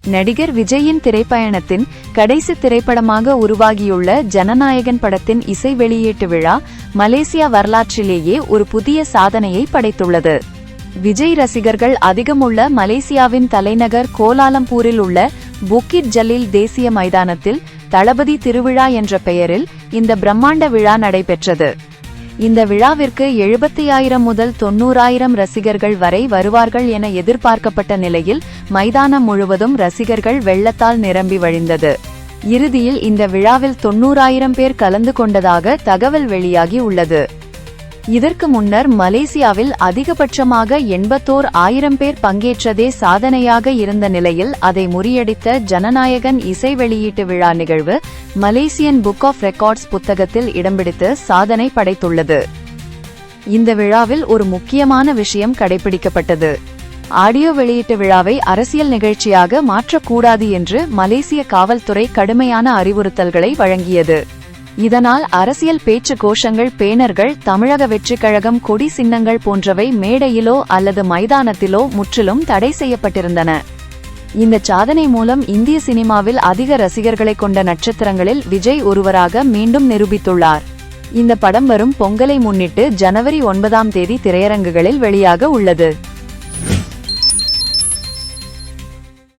நடிகர் விஜயின் திரைப்பயணத்தின் கடைசி திரைப்படமாக உருவாகியுள்ள ஜனநாயகன் படத்தின் இசை வெளியீட்டு விழா மலேசியா வரலாற்றிலேயே ஒரு புதிய சாதனையை படைத்துள்ளது. விஜய் ரசிகர்கள் அதிகமுள்ள மலேசியாவின் தலைநகர் கோலாலம்பூரில் உள்ள புக்கிட் ஜலீல் தேசிய மைதானத்தில் தளபதி திருவிழா என்ற பெயரில் இந்த பிரம்மாண்ட விழா நடைபெற்றது. இந்த விழாவிற்கு 70,000 முதல் 90,000 ரசிகர்கள் வரை வருவார்கள் என எதிர்பார்க்கப்பட்ட நிலையில் மைதானம் முழுவதும் ரசிகர்கள் வெள்ளத்தால் நிரம்பி வழிந்தது. இறுதியில் இந்த விழாவில் 90,000 பேர் கலந்து கொண்டதாக தகவல் வெளியாகி உள்ளது. இதற்கு முன்னர் மலேசியாவில் அதிகபட்சமாக 81,000 பேர் பங்கேற்றதே சாதனையாக இருந்த நிலையில் அதை முறியடித்த ஜனநாயகன் இசை வெளியீட்டு விழா நிகழ்வு மலேசியன் புக் ஆஃப் ரெக்கார்ட்ஸ் புத்தகத்தில் இடம் பிடித்து சாதனை படைத்துள்ளது. இந்த விழாவில் ஒரு முக்கியமான விஷயம் கடைபிடிக்கப்பட்டது. ஆடியோ வெளியீட்டு விழாவை அரசியல் நிகழ்ச்சியாக மாற்றக்கூடாது என்று மலேசிய காவல்துறை கடுமையான அறிவுறுத்தல்களை வழங்கியது. இதனால் அரசியல் பேச்சு கோஷங்கள், பேனர்கள், தமிழக வெற்றிக் கழகம் கொடி சின்னங்கள் போன்றவை மேடையிலோ அல்லது மைதானத்திலோ முற்றிலும் தடை செய்யப்பட்டிருந்தன. இந்த சாதனை மூலம் இந்திய சினிமாவில் அதிக ரசிகர்களை கொண்ட நட்சத்திரங்களில் விஜய் ஒருவராக மீண்டும் நிரூபித்துள்ளார். இந்த படம் வரும் பொங்கலை முன்னிட்டு ஜனவரி 9ஆம் தேதி திரையரங்குகளில் வெளியாக உள்ளது.